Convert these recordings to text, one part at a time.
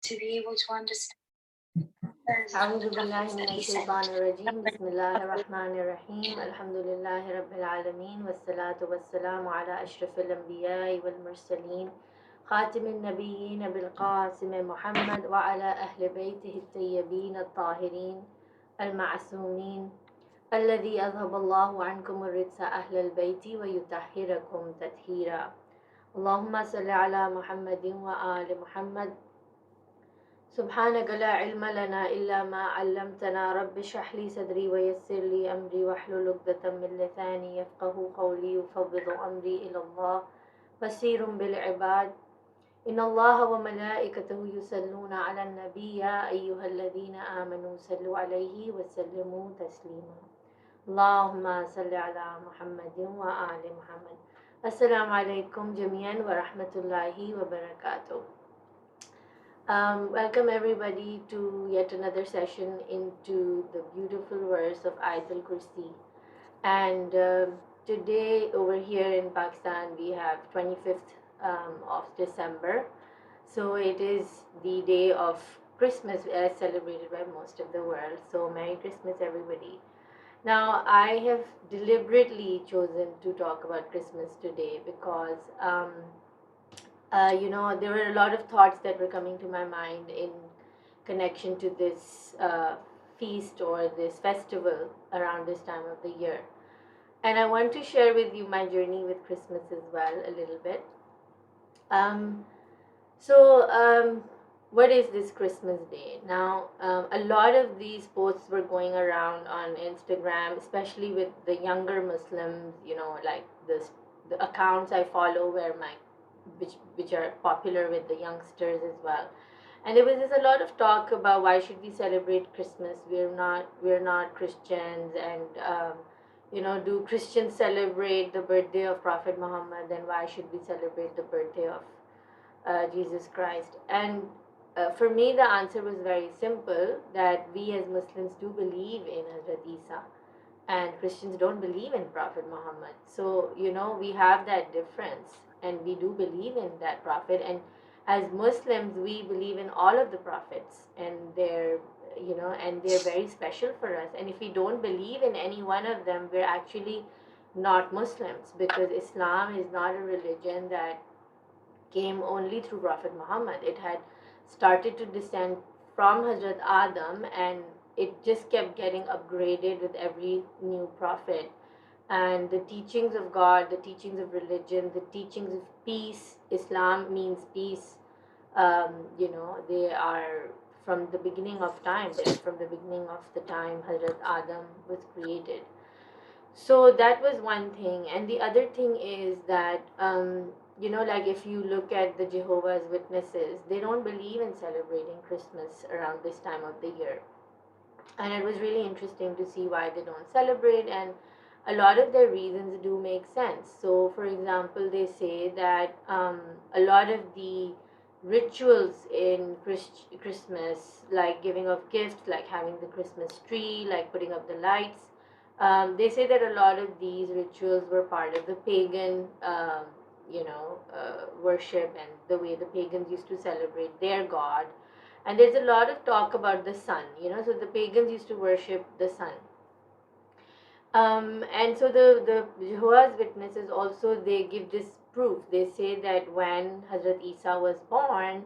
to be able to understand أعوذ بالله من الشيطان الرجيم بسم الله الرحمن الرحيم الحمد لله رب العالمين والصلاة والسلام على أشرف الأنبياء والمرسلين خاتم النبيين بالقاسم محمد وعلى أهل بيته الطيبين الطاهرين المعصومين الذي أذهب الله عنكم الرجس أهل البيت ويطهركم تطهيرا اللهم صل على محمد وآل محمد سبحانك لا علم لنا إلا ما علمتنا رب اشرح لي صدري ويسر لي أمري واحلل عقدة من لساني يفقه قولي وفوض أمري إلى الله بصير بالعباد إن الله وملائكته يصلون على النبي يا أيها الذين آمنوا صلوا عليه وسلموا تسليما اللهم صل على محمد وآل محمد السلام عليكم جميعا ورحمة الله وبركاته. Welcome everybody to yet another session into the beautiful verse of Ayatul Kursi. And today over here in Pakistan we have 25th of December. So it is the day of Christmas as celebrated by most of the world. So Merry Christmas everybody. Now I have deliberately chosen to talk about Christmas today because there were a lot of thoughts that were coming to my mind in connection to this feast or this festival around this time of the year. And I want to share with you my journey with Christmas as well, a little bit. Um, so, what is this Christmas Day? Now, a lot of these posts were going around on Instagram, especially with the younger Muslims, like the accounts I follow where which are popular with the youngsters as well. And there was just a lot of talk about why should we celebrate Christmas? We're not Christians, and do Christians celebrate the birthday of Prophet Muhammad? Then why should we celebrate the birthday of Jesus Christ? And for me, the answer was very simple: that we as Muslims do believe in Hazrat Isa, and Christians don't believe in Prophet Muhammad. So, we have that difference, and we do believe in that Prophet. And as Muslims, we believe in all of the prophets, and they're very special for us. And if we don't believe in any one of them, we're actually not Muslims, because Islam is not a religion that came only through Prophet Muhammad. It had started to descend from Hazrat Adam, and it just kept getting upgraded with every new prophet. And the teachings of God, the teachings of religion, the teachings of peace, Islam means peace. They are from the beginning of time. They're from the beginning of the time Hazrat Adam was created. So that was one thing. And the other thing is that, like if you look at the Jehovah's Witnesses, they don't believe in celebrating Christmas around this time of the year. And it was really interesting to see why they don't celebrate, and a lot of their reasons do make sense. So, for example, they say that a lot of the rituals in Christmas, like giving of gifts, like having the Christmas tree, like putting up the lights, they say that a lot of these rituals were part of the pagan, worship, and the way the pagans used to celebrate their god. And there's a lot of talk about the sun, so the pagans used to worship the sun. And so the Jehovah's Witnesses also, they give this proof. They say that when Hazrat Isa was born,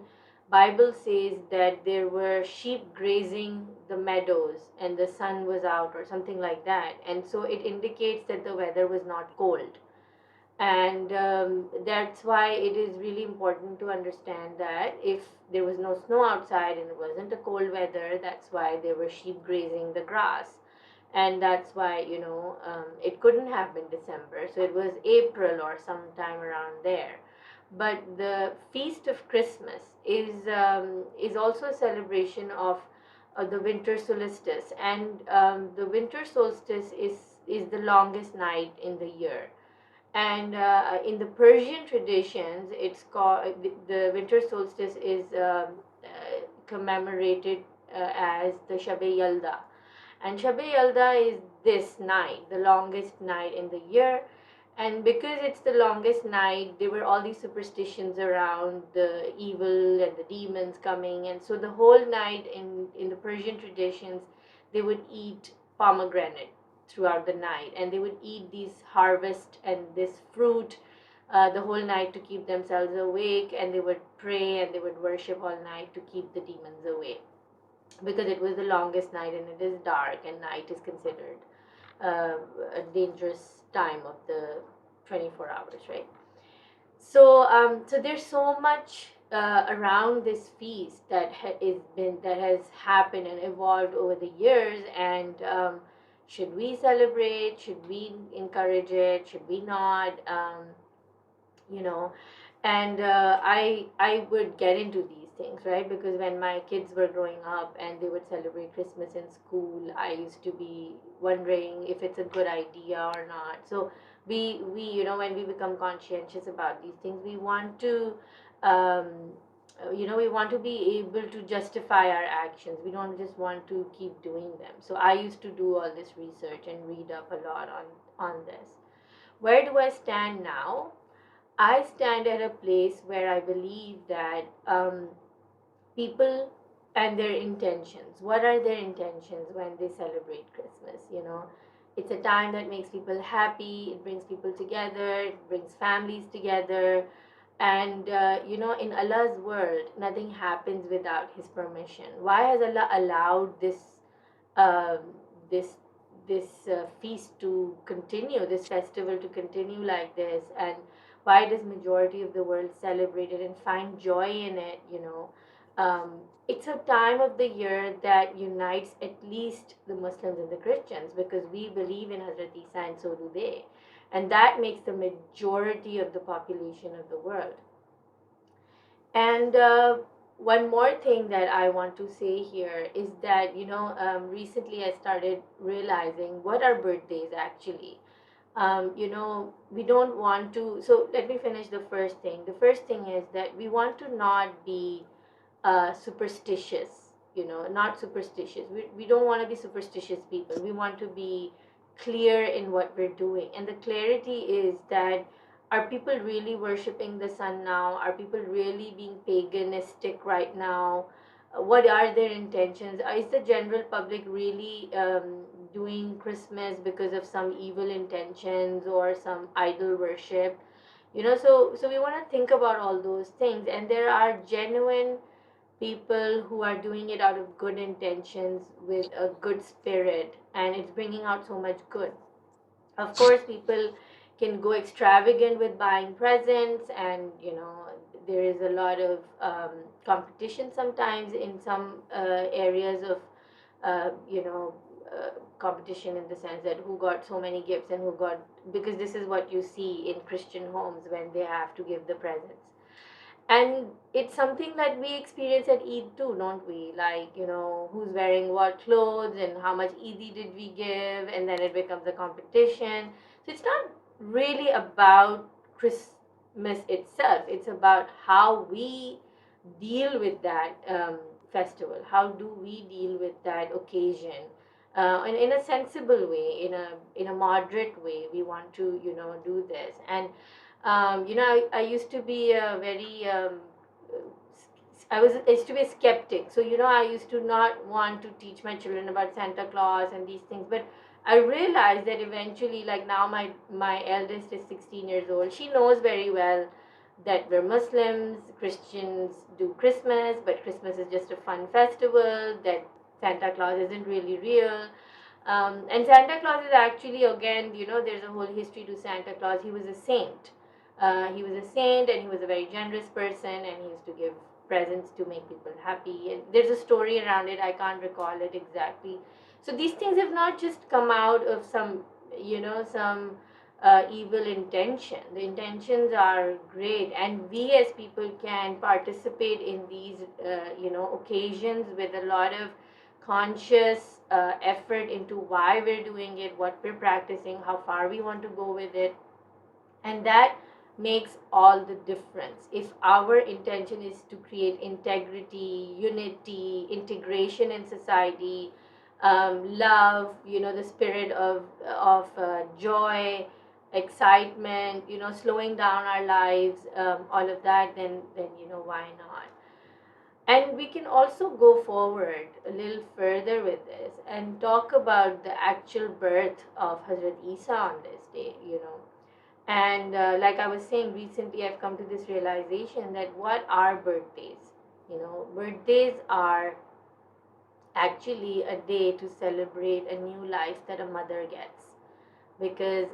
Bible says that there were sheep grazing the meadows and the sun was out or something like that. And so it indicates that the weather was not cold. And that's why it is really important to understand that if there was no snow outside and it wasn't a cold weather, that's why there were sheep grazing the grass. And that's why it couldn't have been December, so it was April or sometime around there. But the feast of Christmas is also a celebration of the winter solstice. And the winter solstice is the longest night in the year. And in the Persian traditions, it's called the winter solstice is commemorated as the Shab-e Yalda. And Shab-e Yalda is this night, the longest night in the year. And because it's the longest night, there were all these superstitions around the evil and the demons coming. And so the whole night in the Persian traditions, they would eat pomegranate throughout the night, and they would eat these harvest and this fruit the whole night to keep themselves awake, and they would pray and they would worship all night to keep the demons away, because it was the longest night and it is dark, and night is considered uh, a dangerous time of the 24 hours, right? So there's so much around this feast that that has happened and evolved over the years. And should we celebrate? Should we encourage it? Should we not? You know, and I would get into these things, right? Because when my kids were growing up and they would celebrate Christmas in school, I used to be wondering if it's a good idea or not. So we when we become conscientious about these things, we want to um, we want to be able to justify our actions. We don't just want to keep doing them. So I used to do all this research and read up a lot on this. Where do I stand now? I stand at a place where I believe that people and their intentions. What are their intentions when they celebrate Christmas? It's a time that makes people happy, it brings people together, it brings families together. And, in Allah's world, nothing happens without His permission. Why has Allah allowed um, this this feast to continue, this festival to continue like this? And why does majority of the world celebrate it and find joy in it? It's a time of the year that unites at least the Muslims and the Christians, because we believe in Hazrat Isa and so do they, and that makes the majority of the population of the world. And one more thing that I want to say here is that, recently I started realizing what are birthdays actually. We don't want to. So let me finish the first thing. The first thing is that we want to not be superstitious, not superstitious. We don't want to be superstitious people. We want to be clear in what we're doing. And the clarity is that, are people really worshiping the sun now? Are people really being paganistic right now? What are their intentions? Is the general public really doing Christmas because of some evil intentions or some idol worship? So we want to think about all those things. And there are genuine people who are doing it out of good intentions with a good spirit, and it's bringing out so much good. Of course, people can go extravagant with buying presents, and there is a lot of competition sometimes in some areas of competition, in the sense that who got so many gifts and who got, because this is what you see in Christian homes when they have to give the presents. And it's something that we experience at Eid too, don't we? Like, who's wearing what clothes and how much Eid did we give, and then it becomes a competition. So it's not really about Christmas itself, it's about how we deal with that festival. How do we deal with that occasion? And in a sensible way, in a moderate way, we want to do this. And I used to be a very I used to be a skeptic. So I used to not want to teach my children about Santa Claus and these things. But I realized that eventually, like now, my eldest is 16 years old. She knows very well that we're Muslims. Christians do Christmas, but Christmas is just a fun festival. That Santa Claus isn't really real. And Santa Claus is actually, again, there's a whole history to Santa Claus. He was a saint. He was a saint, and he was a very generous person, and he used to give presents to make people happy. And there's a story around it. I can't recall it exactly. So these things have not just come out of some evil intention. The intentions are great, and we as people can participate in these, occasions with a lot of conscious effort into why we're doing it, what we're practicing, how far we want to go with it. And that makes all the difference. If our intention is to create integrity, unity, integration in society, love, the spirit of joy, excitement, slowing down our lives, all of that, then why not? And we can also go forward a little further with this and talk about the actual birth of Hazrat Isa on this day. And like I was saying, recently I've come to this realization that what are birthdays? Birthdays are actually a day to celebrate a new life that a mother gets, because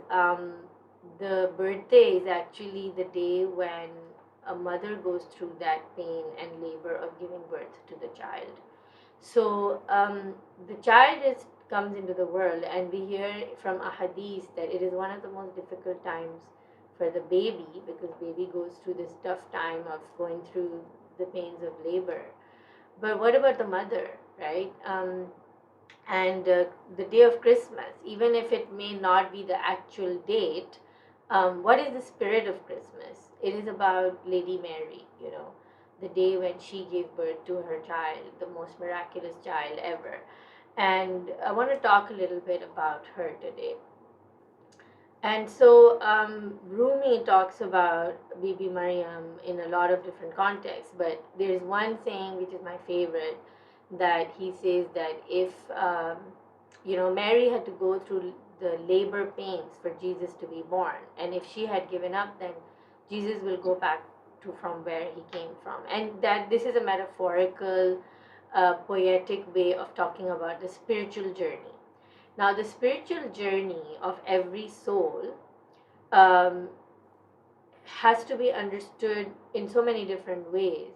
the birthday is actually the day when a mother goes through that pain and labor of giving birth to the child. So the child comes into the world, and we hear from a hadith that it is one of the most difficult times for the baby, because baby goes through this tough time of going through the pains of labor. But what about the mother, right? And the day of Christmas, even if it may not be the actual date, what is the spirit of Christmas? It is about Lady Mary, the day when she gave birth to her child, the most miraculous child ever. And I want to talk a little bit about her today. And so Rumi talks about Bibi Maryam in a lot of different contexts, but there's one saying which is my favorite, that he says that if Mary had to go through the labor pains for Jesus to be born, and if she had given up, then Jesus will go back to from where he came from, and that this is a metaphorical, poetic way of talking about the spiritual journey. Now, the spiritual journey of every soul um, has to be understood in so many different ways.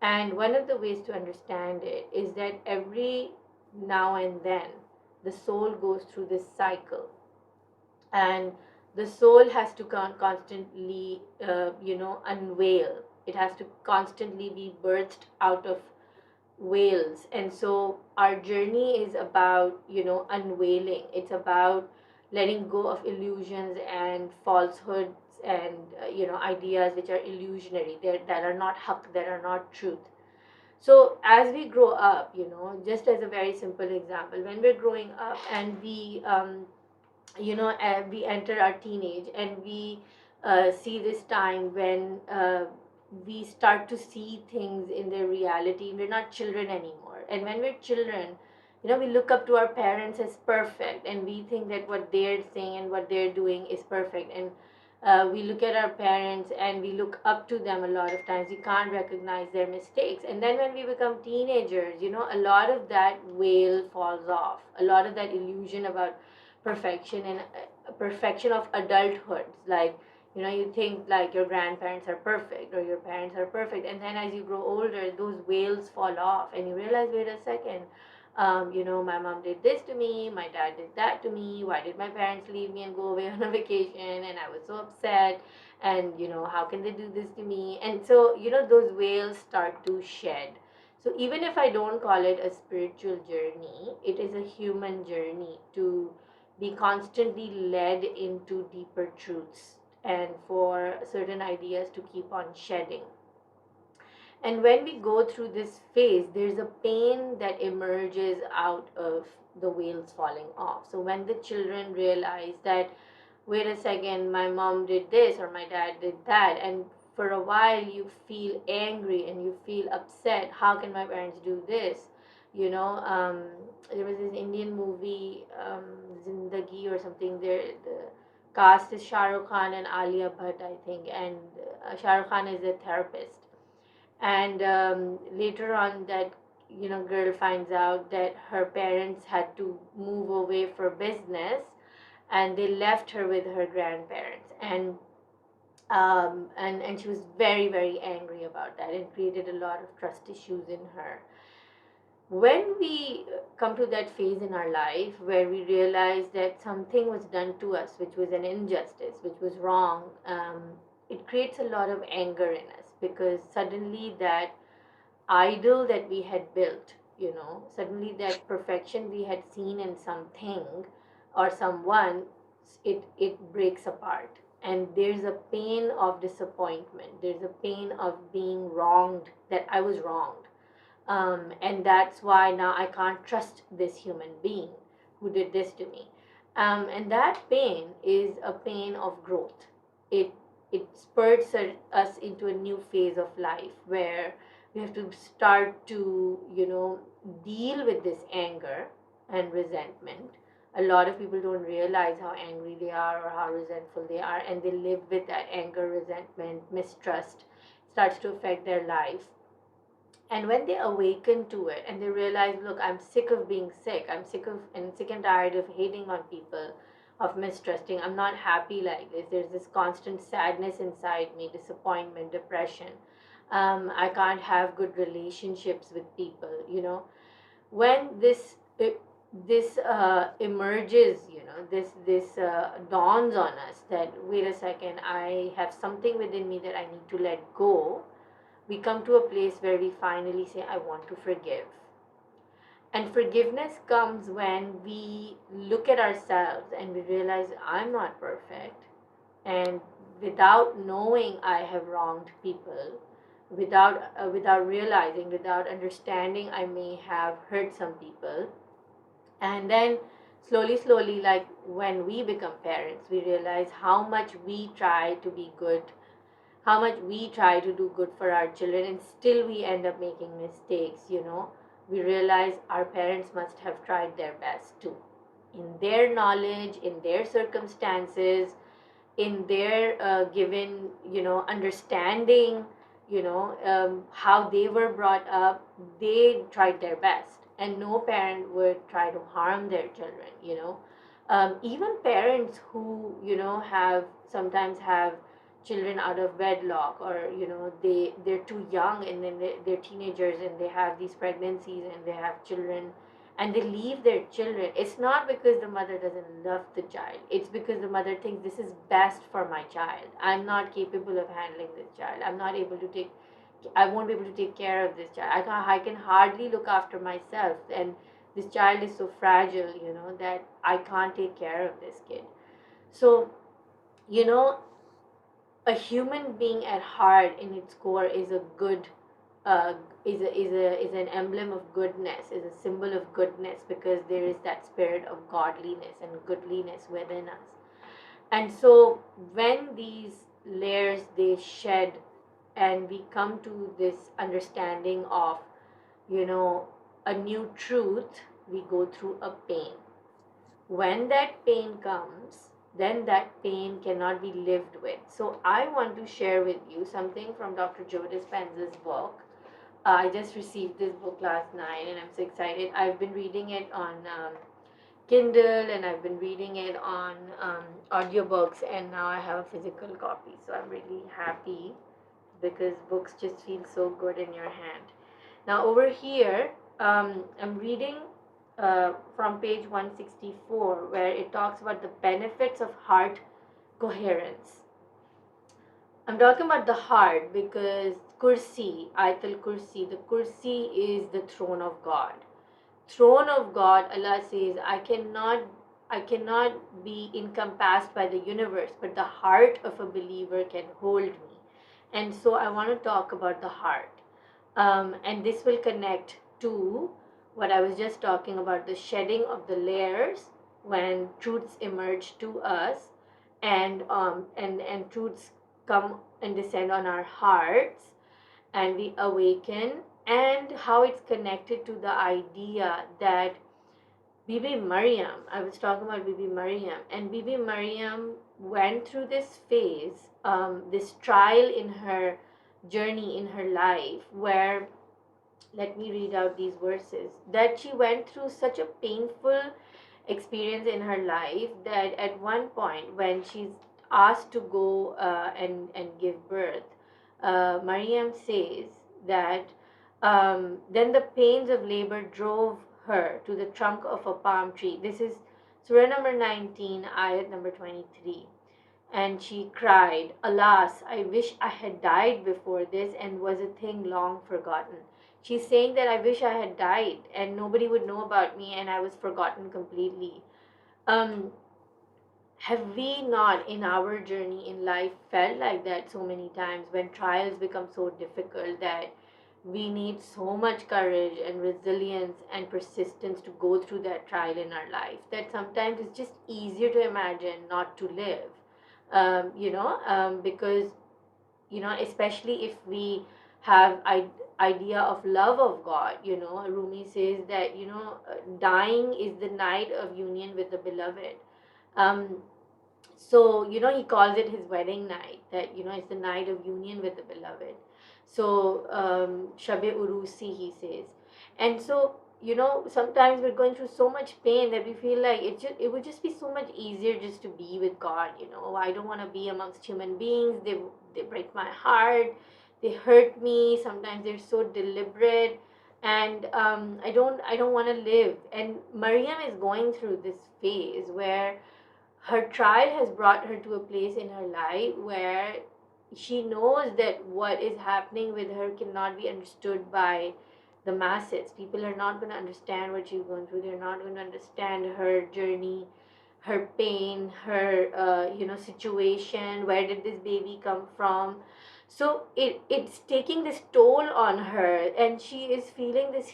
And one of the ways to understand it is that every now and then the soul goes through this cycle, and the soul has to constantly, unveil. It has to constantly be birthed out of veils. And so our journey is about, unveiling. It's about letting go of illusions and falsehoods and ideas which are illusionary, that are not haq, that are not truth. So as we grow up, just as a very simple example, when we're growing up and we enter our teenage, and we see this time when we start to see things in their reality. We're not children anymore, and when we're children, we look up to our parents as perfect, and we think that what they're saying and what they're doing is perfect. And we look at our parents and we look up to them. A lot of times we can't recognize their mistakes, and then when we become teenagers, a lot of that veil falls off, a lot of that illusion about perfection and perfection of adulthood. Like, you think like your grandparents are perfect or your parents are perfect, and then as you grow older, those veils fall off, and you realize, wait a second, my mom did this to me, my dad did that to me, why did my parents leave me and go away on a vacation, and I was so upset, and how can they do this to me? And so those veils start to shed. So even if I don't call it a spiritual journey, it is a human journey to be constantly led into deeper truths, and for certain ideas to keep on shedding. And when we go through this phase, there's a pain that emerges out of the veils falling off. So when the children realize that, wait a second, my mom did this or my dad did that, and for a while you feel angry and you feel upset, how can my parents do this? There was this Indian movie, Zindagi or something. There, the cast is Shah Rukh Khan and Alia Bhatt, I think, and Shah Rukh Khan is a therapist. And later on, that girl finds out that her parents had to move away for business, and they left her with her grandparents, and she was very, very angry about that, and created a lot of trust issues in her. When we come to that phase in our life where we realize that something was done to us which was an injustice, which was wrong, it creates a lot of anger in us, because suddenly that idol that we had built, suddenly that perfection we had seen in something or someone, it breaks apart, and there's a pain of disappointment, there's a pain of being wronged, that I was wronged. And that's why now I can't trust this human being who did this to me. And that pain is a pain of growth. It it spurts us into a new phase of life where we have to start to, deal with this anger and resentment. A lot of people don't realize how angry they are or how resentful they are, and they live with that anger, resentment, mistrust starts to affect their life. And when they awaken to it and they realize, look, I'm sick of being sick, I'm sick and tired of hating on people, of mistrusting, I'm not happy like this, there's this constant sadness inside me, disappointment, depression, I can't have good relationships with people, when this emerges, this dawns on us that, wait a second, I have something within me that I need to let go. We come to a place where we finally say, I want to forgive. And forgiveness comes when we look at ourselves and we realize, I'm not perfect. And without knowing I have wronged people, without realizing, without understanding, I may have hurt some people. And then slowly, like when we become parents, we realize how much we try to be good, how much we try to do good for our children, and still we end up making mistakes. We realize our parents must have tried their best too, in their knowledge, in their circumstances, in their given, understanding, how they were brought up. They tried their best, and no parent would try to harm their children. Even parents who, have sometimes have children out of wedlock, or they're too young, and then they're teenagers and they have these pregnancies and they have children, and they leave their children. It's not because the mother doesn't love the child, it's because the mother thinks this is best for my child. I'm not capable of handling this child, I won't be able to take care of this child. I can hardly look after myself, and this child is so fragile, that I can't take care of this kid. So, you know a human being at heart, in its core, is a good, uh, is an emblem of goodness, is a symbol of goodness, because there is that spirit of godliness and goodliness within us. And so when these layers, they shed, and we come to this understanding of, you know a new truth, we go through a pain. When that pain comes, then that pain cannot be lived with. So I want to share with you something from Dr. Joe Dispenza's book. I just received this book last night and I'm so excited. I've been reading it on Kindle, and I've been reading it on audiobooks, and now I have a physical copy. So I'm really happy, because books just feel so good in your hand. Now, over here, I'm reading from page 164, where it talks about the benefits of heart coherence. I'm talking about the heart because Kursi, Ayatul Kursi, the Kursi is the throne of God. Throne of God, Allah says, I cannot be encompassed by the universe, but the heart of a believer can hold me. And so I want to talk about the heart. And this will connect to what I was just talking about, the shedding of the layers when truths emerge to us, and truths come and descend on our hearts, and we awaken, and how it's connected to the idea that Bibi Maryam, I was talking about Bibi Maryam, and Bibi Maryam went through this phase, this trial in her journey in her life, where, let me read out these verses, that she went through such a painful experience in her life that at one point, when she's asked to go and give birth, Maryam says that, then the pains of labor drove her to the trunk of a palm tree. This is Surah number 19, ayat number 23. And she cried, alas, I wish I had died before this and was a thing long forgotten. She's saying that I wish I had died and nobody would know about me and I was forgotten completely. Um, have we not, in our journey in life, felt like that so many times, when trials become so difficult that we need so much courage and resilience and persistence to go through that trial in our life that sometimes it's just easier to imagine not to live. Because especially if we have idea of love of God. Rumi says that dying is the night of union with the beloved. um, so he calls it his wedding night, that it's the night of union with the beloved. So shabe urusi, he says. And so sometimes we're going through so much pain that we feel like it would just be so much easier just to be with God. I don't want to be amongst human beings. They break my heart, they hurt me, sometimes they're so deliberate, and I don't want to live. And Maryam is going through this phase where her trial has brought her to a place in her life where she knows that what is happening with her cannot be understood by the masses. People are not going to understand what she's going through. They're not going to understand her journey, her pain, her situation. Where did this baby come from? So it's taking this toll on her, and she is feeling this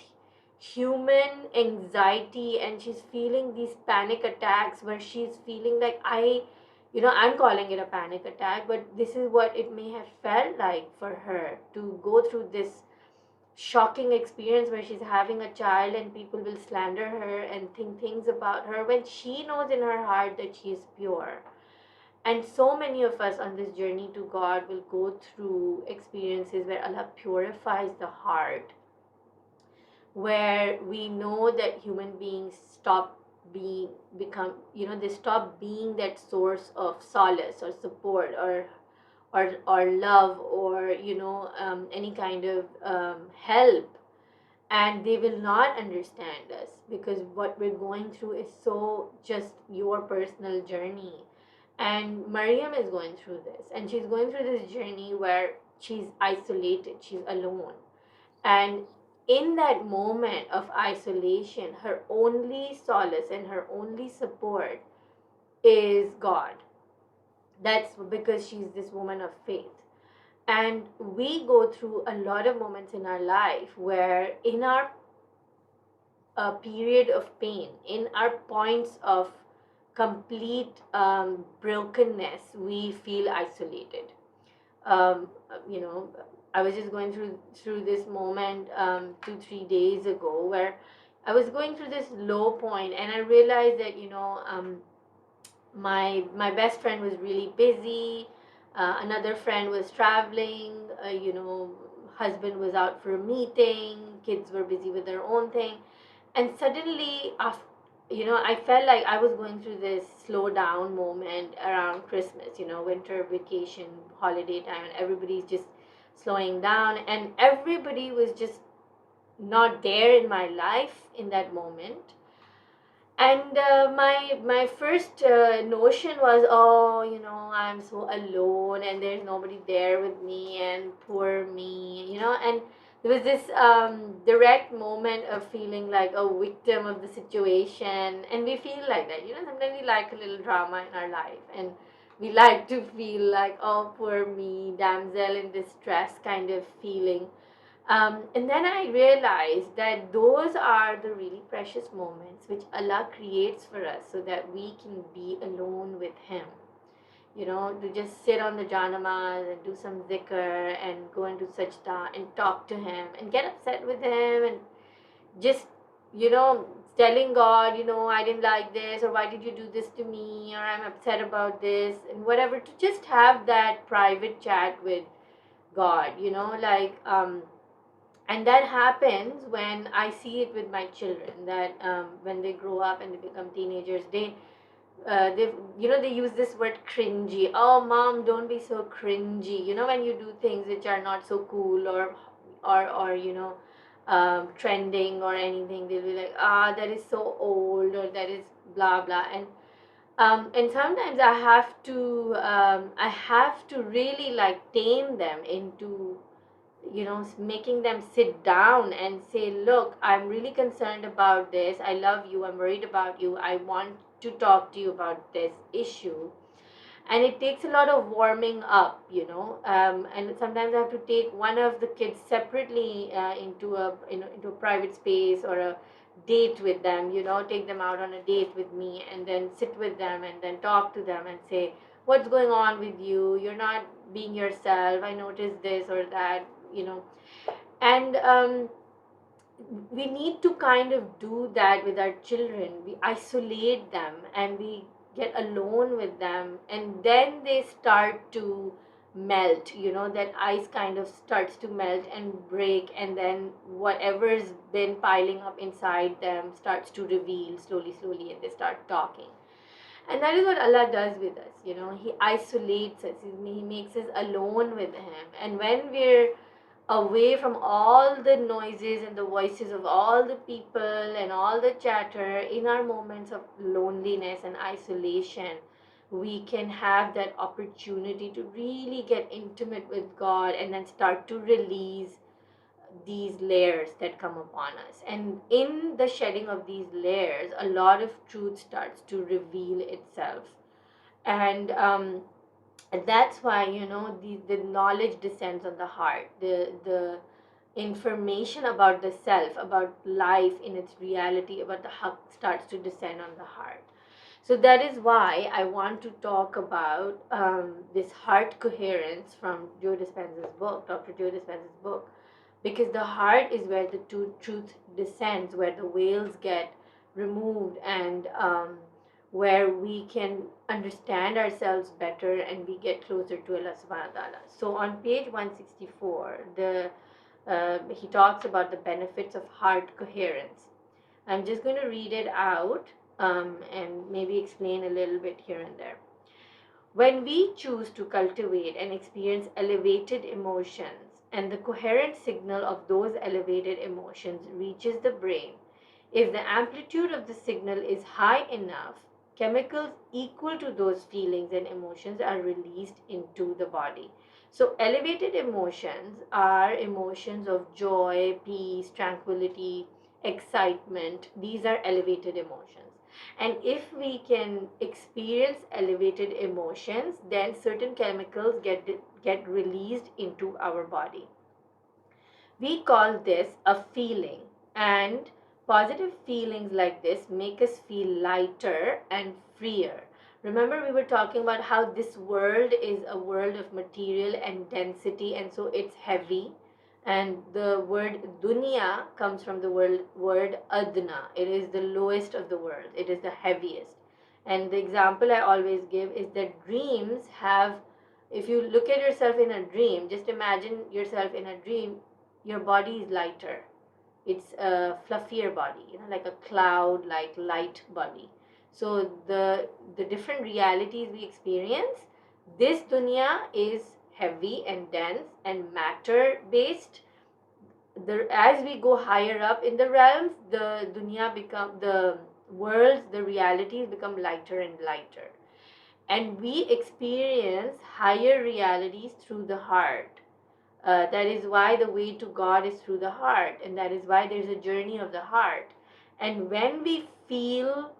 human anxiety, and she's feeling these panic attacks where she's feeling like I'm calling it a panic attack, but this is what it may have felt like for her to go through this shocking experience where she's having a child and people will slander her and think things about her when she knows in her heart that she is pure. And so many of us on this journey to God will go through experiences where Allah purifies the heart, where we know that human beings stop being become they stop being that source of solace or support or love or any kind of help, and they will not understand us because what we're going through is so just your personal journey. And Maryam is going through this, and she's going through this journey where she's isolated, she's alone. And in that moment of isolation, her only solace and her only support is God. That's because she's this woman of faith. And we go through a lot of moments in our life where, in our period of pain, in our points of complete brokenness, we feel isolated. um, you know I was just going through this moment 2-3 days ago where I was going through this low point, and I realized that my best friend was really busy. Another friend was traveling. Husband was out for a meeting. Kids were busy with their own thing. And suddenly, after, I felt like I was going through this slow down moment around Christmas, winter vacation, holiday time, and everybody's just slowing down, and everybody was just not there in my life in that moment. And my first notion was, oh, I'm so alone and there's nobody there with me, and poor me, and there was this direct moment of feeling like a victim of the situation. And we feel like that, sometimes we like a little drama in our life, and we like to feel like, oh, poor me, damsel in distress kind of feeling. And then I realized that those are the really precious moments which Allah creates for us so that we can be alone with Him. To just sit on the janamaz and do some zikr and go into sajda and talk to Him and get upset with Him, and just, you know, telling God, I didn't like this, or why did you do this to me, or I'm upset about this, and whatever, to just have that private chat with God, and that happens when I see it with my children, that when they grow up and they become teenagers, they use this word cringy. Oh, mom, don't be so cringy. When you do things which are not so cool, or trending or anything, they'll be like, that is so old, or that is blah blah. And sometimes I have to really like tame them into making them sit down and say, look, I'm really concerned about this, I love you, I'm worried about you, I want to talk to you about this issue. and it takes a lot of warming up, and sometimes I have to take one of the kids separately into a into a private space or a date with them, take them out on a date with me and then sit with them and then talk to them and say, what's going on with you? You're not being yourself. I noticed this or that, and we need to kind of do that with our children. We isolate them and we get alone with them, and then they start to melt, that ice kind of starts to melt and break, and then whatever's been piling up inside them starts to reveal slowly, slowly, and they start talking. And that is what Allah does with us. He isolates us. He makes us alone with Him. And when we're away from all the noises and the voices of all the people and all the chatter, in our moments of loneliness and isolation, we can have that opportunity to really get intimate with God and then start to release these layers that come upon us. And in the shedding of these layers, a lot of truth starts to reveal itself. And that's why, the knowledge descends on the heart. The information about the self, about life in its reality, about the haq, starts to descend on the heart. So that is why I want to talk about this heart coherence from Joe Dispenza's book, Dr. Joe Dispenza's book, because the heart is where the truth descends, where the veils get removed, and where we can understand ourselves better and we get closer to Allah subhanahu wa ta'ala. So on page 164, he talks about the benefits of heart coherence. I'm just going to read it out and maybe explain a little bit here and there. When we choose to cultivate and experience elevated emotions, and the coherent signal of those elevated emotions reaches the brain, if the amplitude of the signal is high enough, chemicals equal to those feelings and emotions are released into the body. So, elevated emotions are emotions of joy, peace, tranquility, excitement. These are elevated emotions. And if we can experience elevated emotions, then certain chemicals get released into our body. We call this a feeling, and positive feelings like this make us feel lighter and freer. Remember, we were talking about how this world is a world of material and density, and so it's heavy. And the word dunya comes from the word adna. It is the lowest of the world, it is the heaviest. And the example I always give is that dreams have, if you look at yourself in a dream, just imagine yourself in a dream, your body is lighter. It's a fluffier body, like a cloud, like light body. So the different realities we experience, this dunya is heavy and dense and matter based. As we go higher up in the realms, the dunya become, the worlds, the realities become lighter and lighter, and we experience higher realities through the heart. That is why the way to God is through the heart, and that is why there's a journey of the heart. And when we feel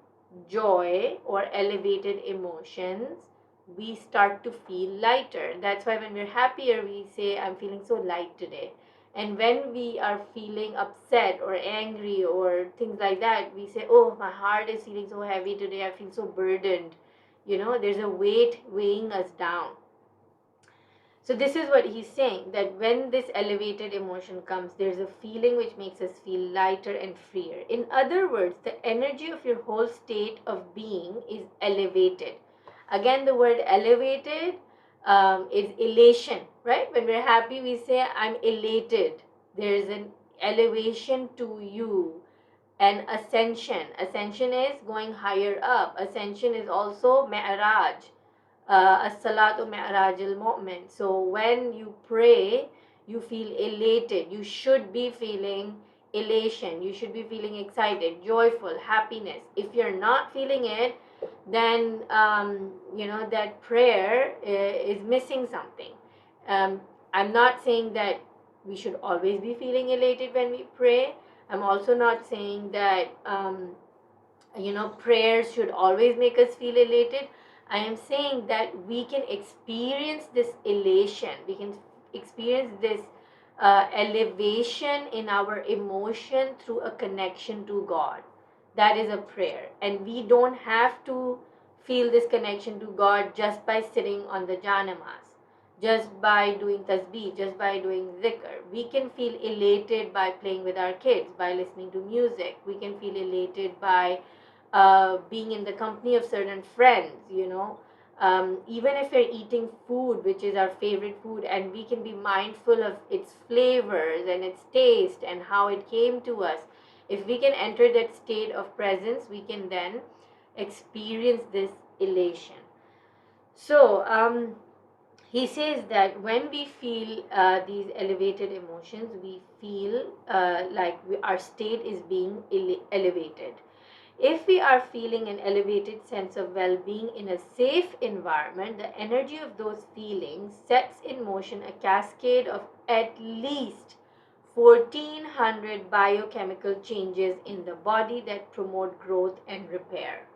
joy or elevated emotions, we start to feel lighter. That's why when we're happier, we say, I'm feeling so light today. And when we are feeling upset or angry or things like that, we say, oh, my heart is feeling so heavy today. I feel so burdened. There's a weight weighing us down. So this is what he's saying, that when this elevated emotion comes, there's a feeling which makes us feel lighter and freer. In other words, the energy of your whole state of being is elevated. Again, the word elevated is elation, right? When we're happy, we say, I'm elated. There's an elevation to you. And ascension. Ascension is going higher up. Ascension is also mi'raj. As-salatu mi'rajul mu'min. So when you pray, you feel elated. You should be feeling elation. You should be feeling excited, joyful, happiness. If you're not feeling it, then that prayer is missing something. I'm not saying that we should always be feeling elated when we pray. I'm also not saying that prayers should always make us feel elated. I am saying that we can experience this elation, we can experience this elevation in our emotion through a connection to God. That is a prayer. And we don't have to feel this connection to God just by sitting on the janamas, just by doing tasbih, just by doing zikr. We can feel elated by playing with our kids, by listening to music. We can feel elated by being in the company of certain friends, even if we're eating food which is our favorite food, and we can be mindful of its flavors and its taste and how it came to us. If we can enter that state of presence, we can then experience this elation. So he says that when we feel these elevated emotions, we feel like our state is being elevated. If we are feeling an elevated sense of well being in a safe environment, the energy of those feelings sets in motion a cascade of at least 1400 biochemical changes in the body that promote growth and repair.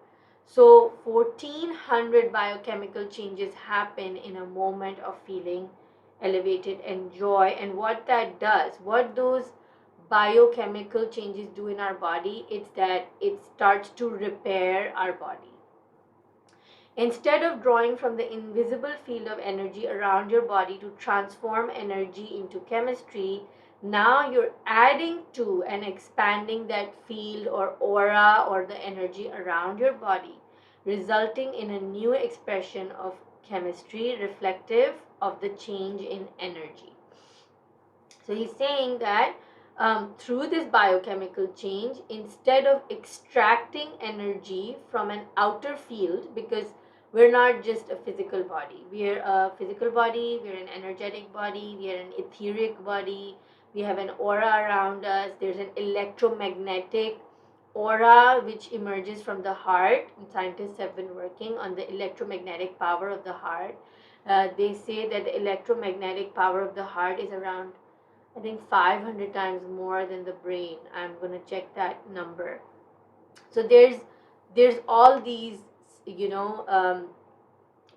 So, 1400 biochemical changes happen in a moment of feeling elevated and joy. And what that does, what those biochemical changes do in our body, it's that it starts to repair our body. Instead of drawing from the invisible field of energy around your body to transform energy into chemistry, now you're adding to and expanding that field or aura or the energy around your body, resulting in a new expression of chemistry reflective of the change in energy. So he's saying that through this biochemical change, instead of extracting energy from an outer field, because we're not just a physical body, we're a physical body, we're an energetic body, we are an etheric body, we have an aura around us, there's an electromagnetic aura which emerges from the heart. And scientists have been working on the electromagnetic power of the heart. They say that the electromagnetic power of the heart is around, I think, 500 times more than the brain. I'm going to check that number. So there's all these,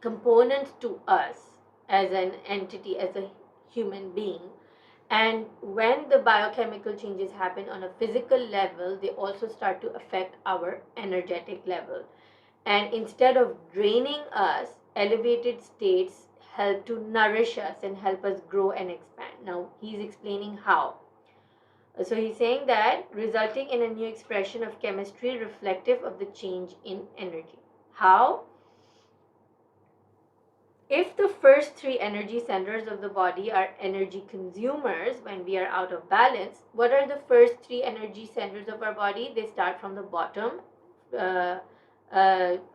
components to us as an entity, as a human being. And when the biochemical changes happen on a physical level, they also start to affect our energetic level. And instead of draining us, elevated states help to nourish us and help us grow and expand. Now, he's explaining how. So, he's saying that resulting in a new expression of chemistry reflective of the change in energy. How? If the first three energy centers of the body are energy consumers when we are out of balance, what are the first three energy centers of our body? They start from the bottom, uh,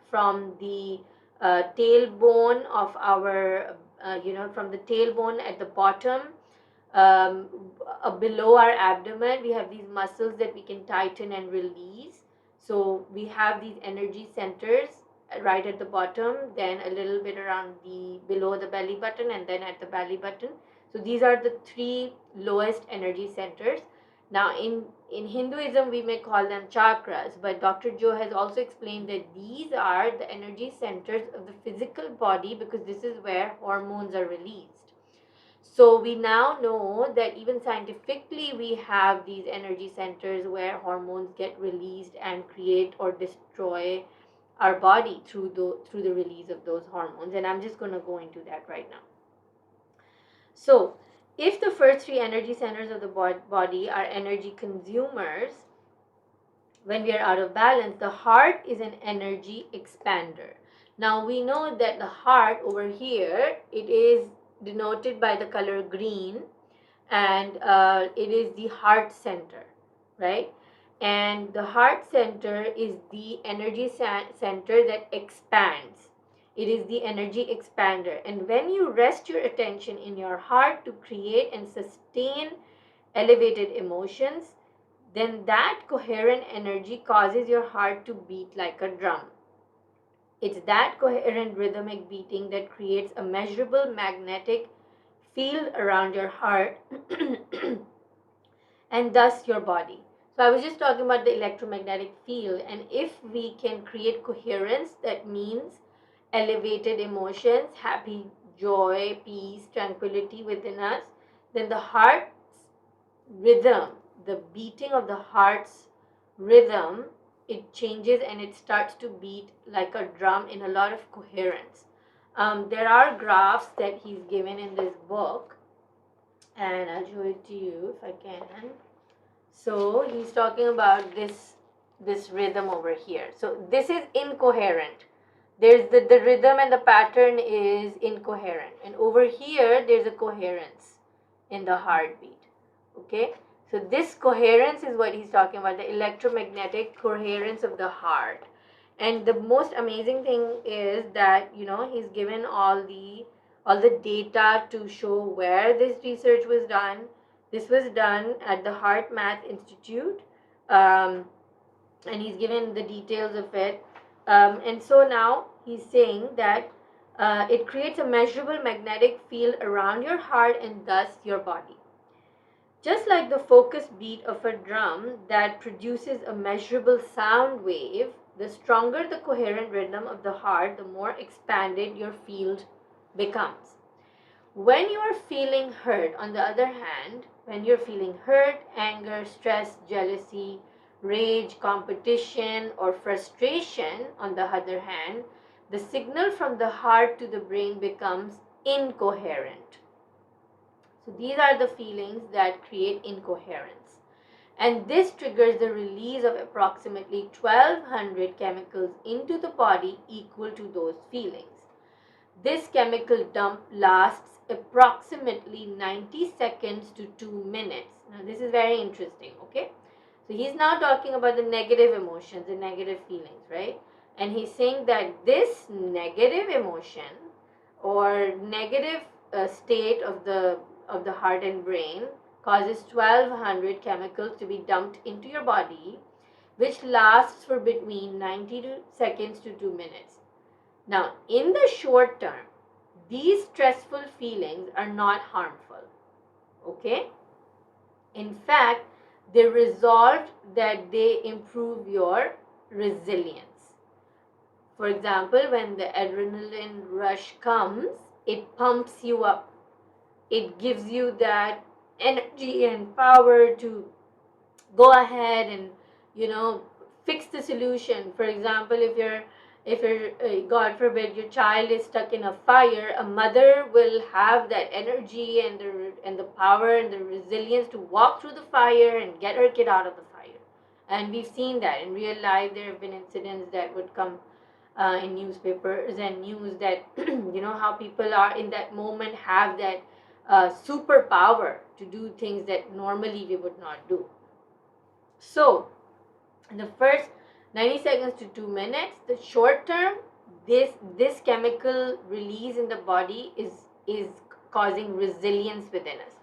from the tailbone of our, from the tailbone at the bottom, um, below our abdomen, we have these muscles that we can tighten and release. So we have these energy centers right at the bottom, then a little bit around the below the belly button, and then at the belly button. So these are the three lowest energy centers. Now in Hinduism we may call them chakras, but Dr. Joe has also explained that these are the energy centers of the physical body because this is where hormones are released. So we now know that even scientifically we have these energy centers where hormones get released and create or destroy our body through the release of those hormones, and I'm just going to go into that right now. So if the first three energy centers of the body are energy consumers when we are out of balance, the heart is an energy expander. Now we know that the heart over here, it is denoted by the color green, and it is the heart center, right? And the heart center is the energy center that expands. It is the energy expander. And when you rest your attention in your heart to create and sustain elevated emotions, then that coherent energy causes your heart to beat like a drum. It's that coherent rhythmic beating that creates a measurable magnetic field around your heart and thus your body. So I was just talking about the electromagnetic field, and if we can create coherence, that means elevated emotions, happy, joy, peace, tranquility within us, then the heart's rhythm, the beating of the heart's rhythm, it changes and it starts to beat like a drum in a lot of coherence. There are graphs that he's given in this book, and I'll show it to you if I can. So he's talking about this rhythm over here. So this is incoherent. There's the rhythm and the pattern is incoherent. And over here there's a coherence in the heartbeat. Okay? So this coherence is what he's talking about, the electromagnetic coherence of the heart. And the most amazing thing is that, he's given all the data to show where this research was done. This was done at the Heart Math Institute, and he's given the details of it. And so now he's saying that it creates a measurable magnetic field around your heart and thus your body. Just like the focused beat of a drum that produces a measurable sound wave, the stronger the coherent rhythm of the heart, the more expanded your field becomes. When you are feeling hurt, on the other hand, when you're feeling hurt, anger, stress, jealousy, rage, competition, or frustration, on the other hand, the signal from the heart to the brain becomes incoherent. So these are the feelings that create incoherence. And this triggers the release of approximately 1200 chemicals into the body equal to those feelings. This chemical dump lasts approximately 90 seconds to 2 minutes. Now this is very interesting, okay? So he's now talking about the negative emotions, the negative feelings, right? And he's saying that this negative emotion or negative state of the heart and brain causes 1200 chemicals to be dumped into your body, which lasts for between 90 seconds to 2 minutes. Now, in the short term, these stressful feelings are not harmful. Okay? In fact, they resolved that they improve your resilience. For example, when the adrenaline rush comes, it pumps you up. It gives you that energy and power to go ahead and fix the solution. For example, if you're God forbid your child is stuck in a fire, a mother will have that energy and the power and the resilience to walk through the fire and get her kid out of the fire. And we've seen that in real life. There have been incidents that would come in newspapers and news that how people are in that moment have that superpower to do things that normally we would not do. So in the first 90 seconds to 2 minutes, the short term, this chemical release in the body is causing resilience within us.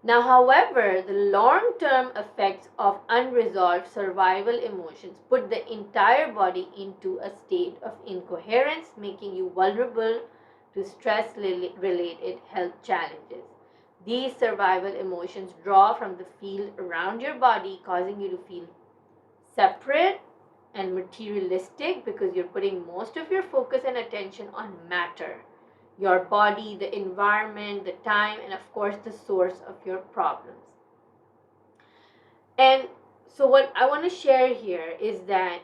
Now, however, the long term effects of unresolved survival emotions put the entire body into a state of incoherence, making you vulnerable to stress related health challenges. These survival emotions draw from the field around your body, causing you to feel separate and materialistic because you're putting most of your focus and attention on matter, your body, the environment, the time, and of course the source of your problems. And so what I want to share here is that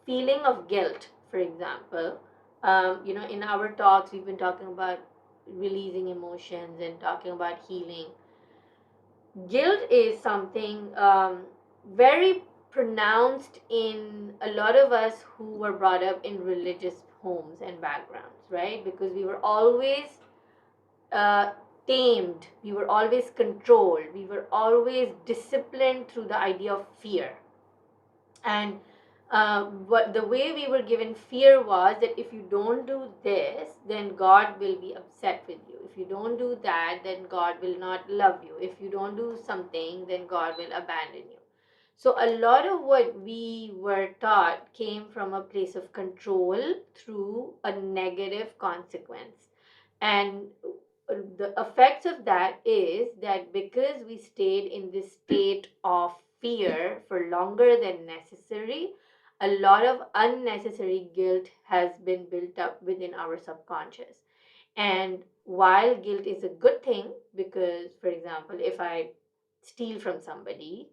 feeling of guilt, for example, in our talks we've been talking about releasing emotions and talking about healing. Guilt is something very pronounced in a lot of us who were brought up in religious homes and backgrounds, right? Because we were always uh, tamed, we were always controlled, we were always disciplined through the idea of fear. And what the way we were given fear was that if you don't do this, then God will be upset with you. If you don't do that, then God will not love you. If you don't do something, then God will abandon you. So a lot of what we were taught came from a place of control through a negative consequence. And the effects of that is that because we stayed in this state of fear for longer than necessary, a lot of unnecessary guilt has been built up within our subconscious. And while guilt is a good thing, because, for example, if I steal from somebody,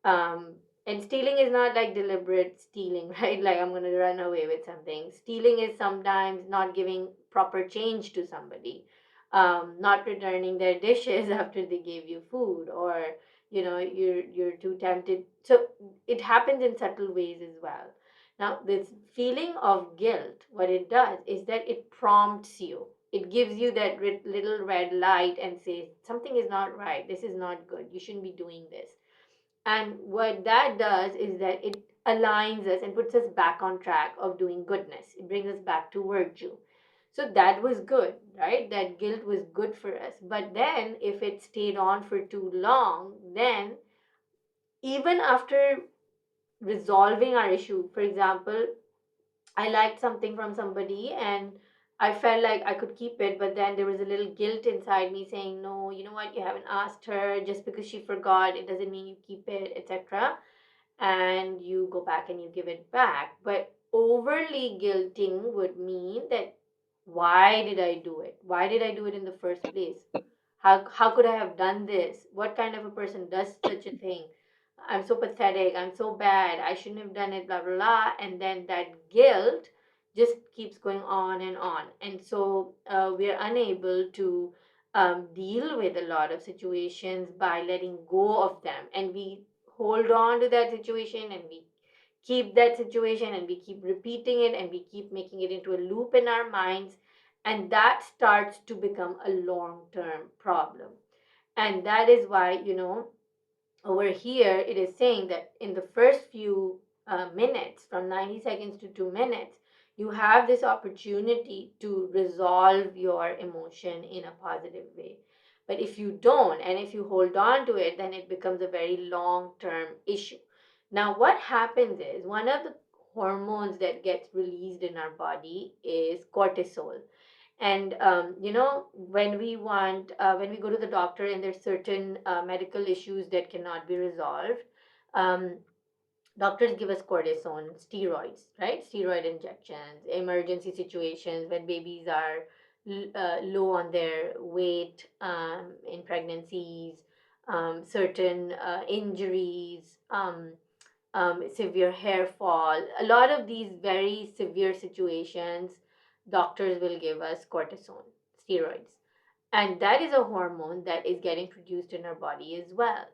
um, and stealing is not like deliberate stealing, right? Like I'm going to run away with something. Stealing is sometimes not giving proper change to somebody, not returning their dishes after they gave you food, or you're too tempted. So it happens in subtle ways as well. Now, this feeling of guilt, what it does is that it prompts you. It gives you that little red light and says something is not right. This is not good. You shouldn't be doing this. And what that does is that it aligns us and puts us back on track of doing goodness. It brings us back to virtue. So that was good, right? That guilt was good for us. But then if it stayed on for too long, then even after resolving our issue, for example, I liked something from somebody and I felt like I could keep it, but then there was a little guilt inside me saying, no, you know what, you haven't asked her. Just because she forgot, it doesn't mean you keep it, etc. And you go back and you give it back. But overly guilting would mean that why did I do it? Why did I do it in the first place? How could I have done this? What kind of a person does such a thing? I'm so pathetic. I'm so bad. I shouldn't have done it, blah, blah, blah. And then that guilt just keeps going on and on. And so we're unable to deal with a lot of situations by letting go of them. And we hold on to that situation and we keep that situation and we keep repeating it and we keep making it into a loop in our minds. And that starts to become a long term problem. And that is why, over here it is saying that in the first few minutes, from 90 seconds to 2 minutes, you have this opportunity to resolve your emotion in a positive way. But if you don't, and if you hold on to it, then it becomes a very long term issue. Now what happens is, one of the hormones that gets released in our body is cortisol. And when we go to the doctor and there's certain medical issues that cannot be resolved, um, doctors give us cortisone, steroids, right? Steroid injections, emergency situations when babies are low on their weight, in pregnancies, certain injuries, severe hair fall. A lot of these very severe situations, doctors will give us cortisone, steroids. And that is a hormone that is getting produced in our body as well.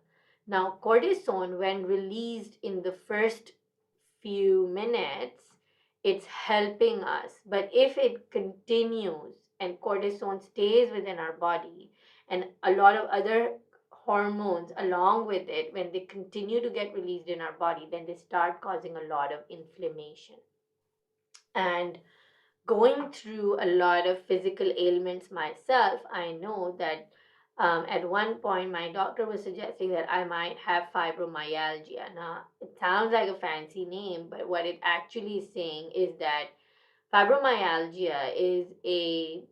Now, cortisone, when released in the first few minutes, it's helping us. But if it continues and cortisone stays within our body and a lot of other hormones along with it, when they continue to get released in our body, then they start causing a lot of inflammation. And going through a lot of physical ailments myself, I know that at one point my doctor was suggesting that I might have fibromyalgia. Now, it sounds like a fancy name, but what it actually is saying is that fibromyalgia is a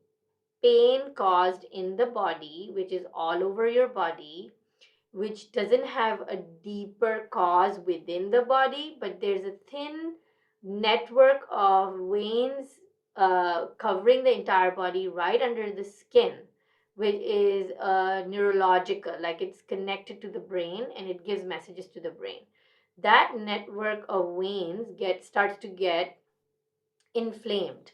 pain caused in the body, which is all over your body, which doesn't have a deeper cause within the body, but there's a thin network of veins covering the entire body right under the skin, which is neurological, like it's connected to the brain and it gives messages to the brain. That network of veins starts to get inflamed.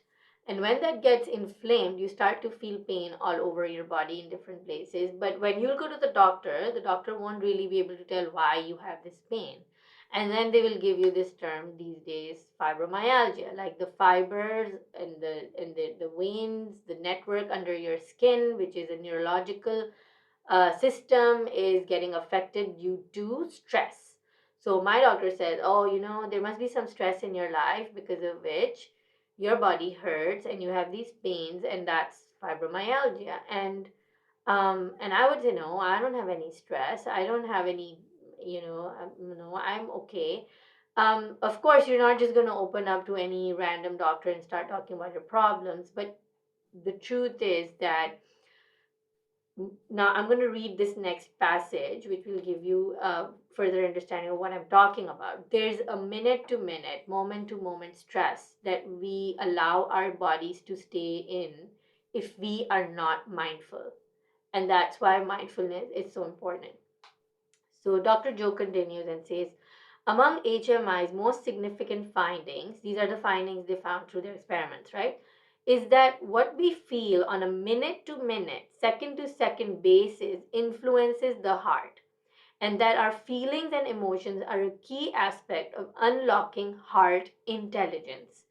And when that gets inflamed, you start to feel pain all over your body in different places. But when you go to the doctor won't really be able to tell why you have this pain. And then they will give you this term these days, fibromyalgia, like the fibers and the veins, the network under your skin, which is a neurological system, is getting affected due to stress. So my doctor said, oh, there must be some stress in your life because of which your body hurts and you have these pains, and that's fibromyalgia. And I would say, no, I don't have any stress. I don't have any, I'm okay. Of course, you're not just going to open up to any random doctor and start talking about your problems, but the truth is that Now, I'm going to read this next passage, which will give you further understanding of what I'm talking about. There's a minute to minute, moment to moment stress that we allow our bodies to stay in if we are not mindful. And that's why mindfulness is so important. So Dr. Joe continues and says, among HMI's most significant findings, these are the findings they found through their experiments, right? Is that what we feel on a minute to minute, second to second basis influences the heart, and that our feelings and emotions are a key aspect of unlocking heart intelligence.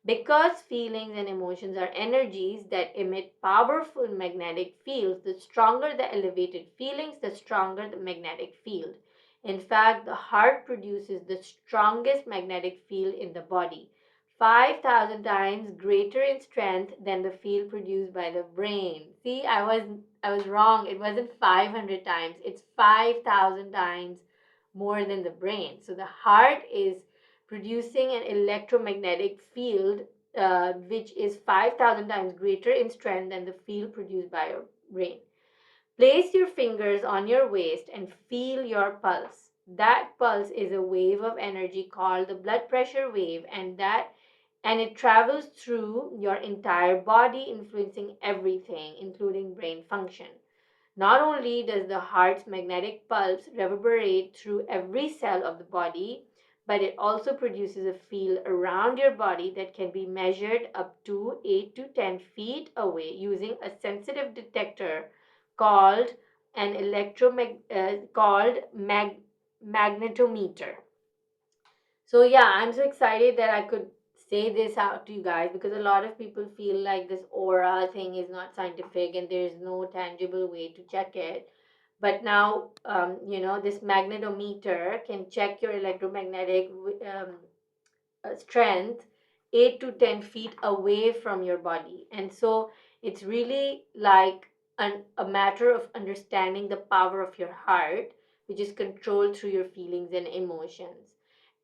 Because feelings and emotions are energies that emit powerful magnetic fields, the stronger the elevated feelings, the stronger the magnetic field. In fact, the heart produces the strongest magnetic field in the body, 5,000 times greater in strength than the field produced by the brain. See, I was wrong. It wasn't 500 times. It's 5,000 times more than the brain. So the heart is producing an electromagnetic field which is 5,000 times greater in strength than the field produced by your brain. Place your fingers on your waist and feel your pulse. That pulse is a wave of energy called the blood pressure wave, and it travels through your entire body, influencing everything, including brain function. Not only does the heart's magnetic pulse reverberate through every cell of the body, but it also produces a field around your body that can be measured up to 8 to 10 feet away using a sensitive detector called an magnetometer. So yeah, I'm so excited that I could say this out to you guys, because a lot of people feel like this aura thing is not scientific and there is no tangible way to check it. But now, this magnetometer can check your electromagnetic strength 8 to 10 feet away from your body. And so it's really like a matter of understanding the power of your heart, which is controlled through your feelings and emotions.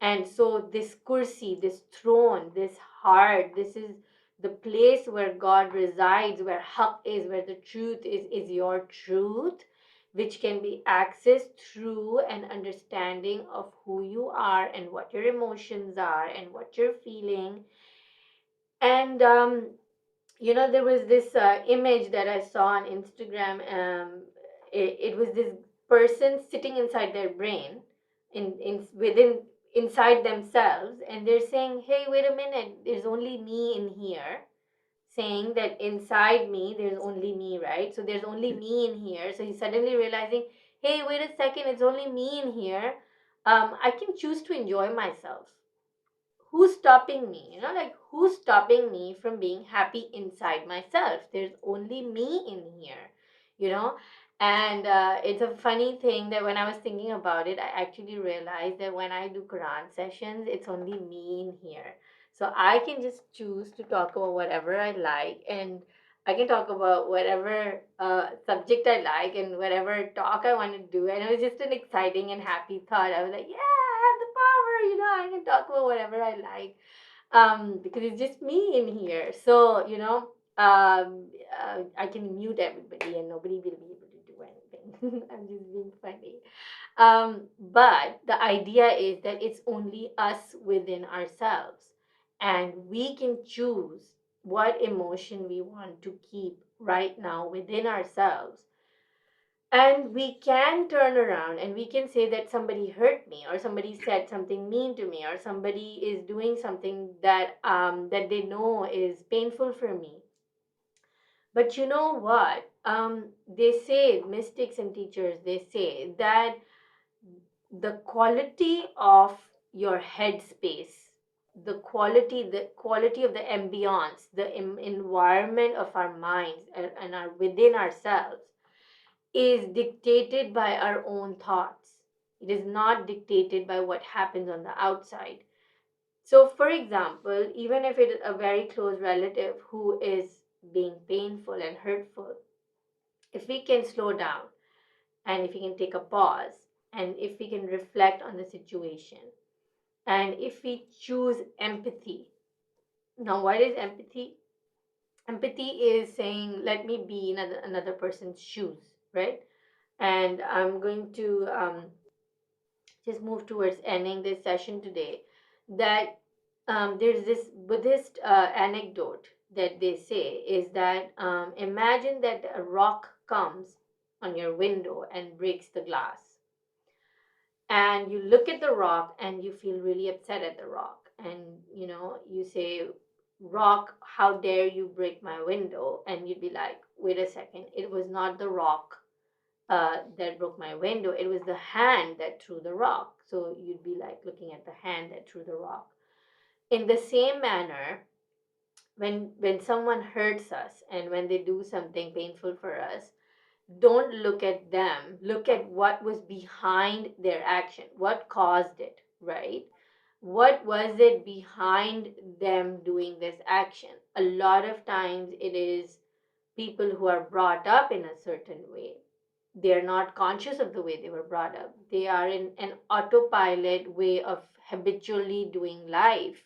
And so this kursi, this throne, this heart, this is the place where God resides, where haq is, where the truth is your truth, which can be accessed through an understanding of who you are and what your emotions are and what you're feeling. And there was this image that I saw on Instagram. It was this person sitting inside their brain, inside themselves, and they're saying, "Hey, wait a minute! There's only me in here." Saying that inside me there's only me, right? So there's only me in here. So he's suddenly realizing, hey, wait a second, it's only me in here. I can choose to enjoy myself. Who's stopping me? Like, who's stopping me from being happy inside myself? There's only me in here, you know. And it's a funny thing that when I was thinking about it, I actually realized that when I do Quran sessions, it's only me in here. So I can just choose to talk about whatever I like, and I can talk about whatever subject I like and whatever talk I want to do. And it was just an exciting and happy thought. I was like, yeah, I have the power, I can talk about whatever I like, because it's just me in here. So, I can mute everybody and nobody will be able to do anything. I'm just being funny. But the idea is that it's only us within ourselves, and we can choose what emotion we want to keep right now within ourselves. And we can turn around and we can say that somebody hurt me, or somebody said something mean to me, or somebody is doing something that they know is painful for me. But you know what, they say, mystics and teachers, they say that the quality of your headspace, the quality of the ambience, the environment of our minds, and our within ourselves, is dictated by our own thoughts. It is not dictated by what happens on the outside. So, for example, even if it is a very close relative who is being painful and hurtful, if we can slow down and if we can take a pause and if we can reflect on the situation and if we choose empathy. Now, what is empathy? Empathy is saying, let me be in another person's shoes. right? And I'm going to just move towards ending this session today. That there's this Buddhist anecdote that they say is that imagine that a rock comes on your window and breaks the glass, and you look at the rock and you feel really upset at the rock, and you say, rock, how dare you break my window? And you'd be like, wait a second, it was not the rock that broke my window, it was the hand that threw the rock. So you'd be like looking at the hand that threw the rock. In the same manner, when someone hurts us and when they do something painful for us, don't look at them, look at what was behind their action, what caused it, right? What was it behind them doing this action? A lot of times it is people who are brought up in a certain way. They're not conscious of the way they were brought up, they are in an autopilot way of habitually doing life.